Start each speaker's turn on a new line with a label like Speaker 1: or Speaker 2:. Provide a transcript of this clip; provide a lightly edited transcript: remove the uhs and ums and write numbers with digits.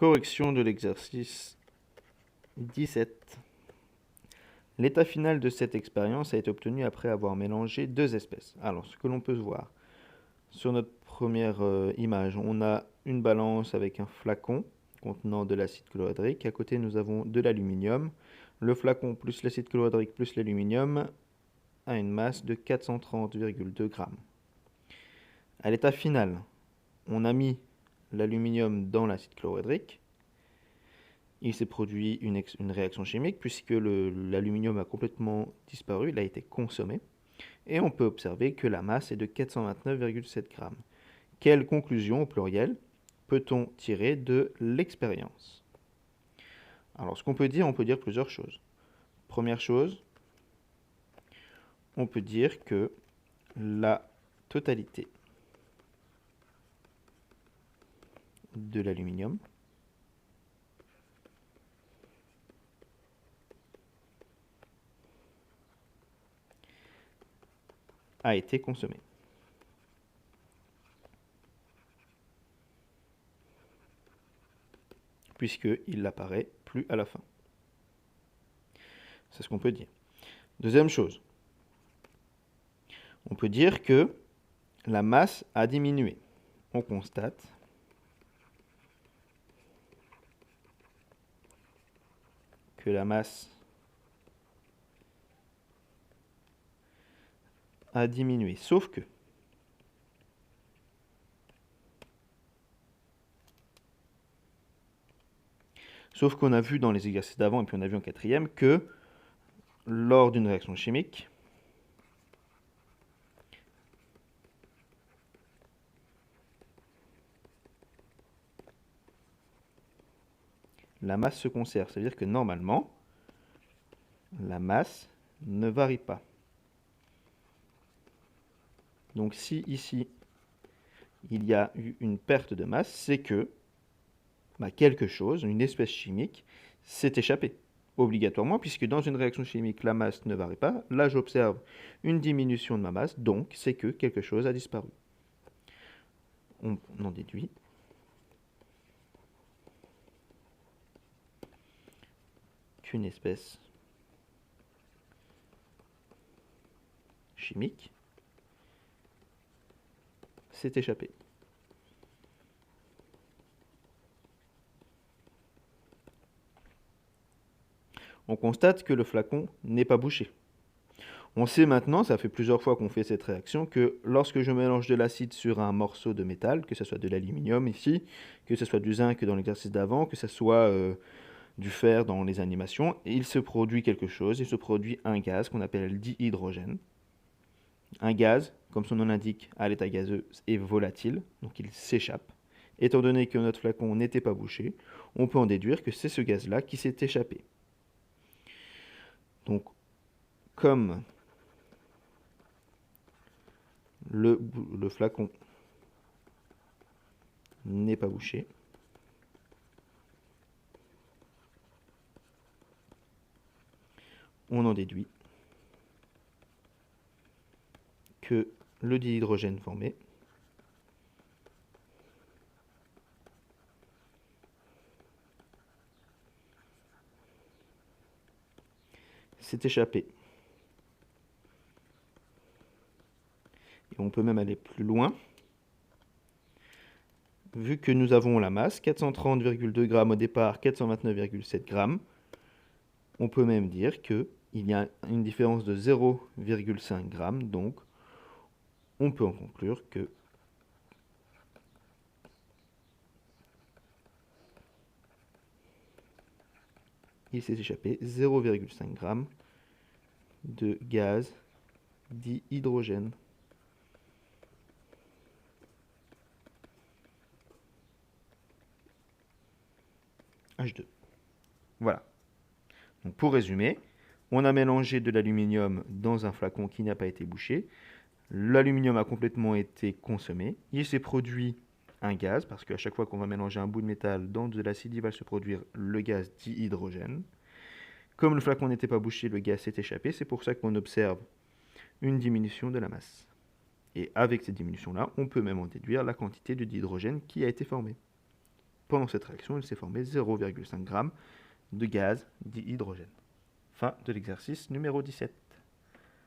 Speaker 1: Correction de l'exercice 17. L'état final de cette expérience a été obtenu après avoir mélangé deux espèces. Alors, ce que l'on peut voir sur notre première image, on a une balance avec un flacon contenant de l'acide chlorhydrique. À côté, nous avons de l'aluminium. Le flacon plus l'acide chlorhydrique plus l'aluminium a une masse de 430,2 grammes. À l'état final, on a mis l'aluminium dans l'acide chlorhydrique. Il s'est produit une réaction chimique puisque l'aluminium a complètement disparu, il a été consommé. Et on peut observer que la masse est de 429,7 grammes. Quelle conclusion au pluriel peut-on tirer de l'expérience? Alors ce qu'on peut dire, on peut dire plusieurs choses. Première chose, on peut dire que la totalité de l'aluminium a été consommée. Puisqu'il n'apparaît plus à la fin. C'est ce qu'on peut dire. Deuxième chose, on peut dire que la masse a diminué. On constate que la masse a diminué, sauf qu'on a vu dans les exercices d'avant et puis on a vu en quatrième que lors d'une réaction chimique, la masse se conserve. C'est-à-dire que normalement, la masse ne varie pas. Donc si ici, il y a eu une perte de masse, c'est que quelque chose, une espèce chimique, s'est échappée. Obligatoirement, puisque dans une réaction chimique, la masse ne varie pas. Là, j'observe une diminution de ma masse, donc c'est que quelque chose a disparu. On en déduit qu'une espèce chimique s'est échappée. On constate que le flacon n'est pas bouché. On sait maintenant, ça fait plusieurs fois qu'on fait cette réaction, que lorsque je mélange de l'acide sur un morceau de métal, que ce soit de l'aluminium ici, que ce soit du zinc dans l'exercice d'avant, que ce soit du fer dans les animations, il se produit quelque chose, il se produit un gaz qu'on appelle le dihydrogène. Un gaz, comme son nom l'indique, à l'état gazeux, est volatile, donc il s'échappe. Étant donné que notre flacon n'était pas bouché, on peut en déduire que c'est ce gaz-là qui s'est échappé. Donc, comme le flacon n'est pas bouché, on en déduit que le dihydrogène formé s'est échappé. Et on peut même aller plus loin. Vu que nous avons la masse, 430,2 grammes au départ, 429,7 grammes, on peut même dire qu'il y a une différence de 0,5 grammes, donc on peut en conclure que il s'est échappé 0,5 grammes de gaz dihydrogène. H2. Voilà. Donc pour résumer, on a mélangé de l'aluminium dans un flacon qui n'a pas été bouché. L'aluminium a complètement été consommé. Il s'est produit un gaz, parce qu'à chaque fois qu'on va mélanger un bout de métal dans de l'acide, il va se produire le gaz dihydrogène. Comme le flacon n'était pas bouché, le gaz s'est échappé. C'est pour ça qu'on observe une diminution de la masse. Et avec cette diminution-là, on peut même en déduire la quantité de dihydrogène qui a été formée. Pendant cette réaction, il s'est formé 0,5 g de gaz dihydrogène. Fin de l'exercice numéro 17.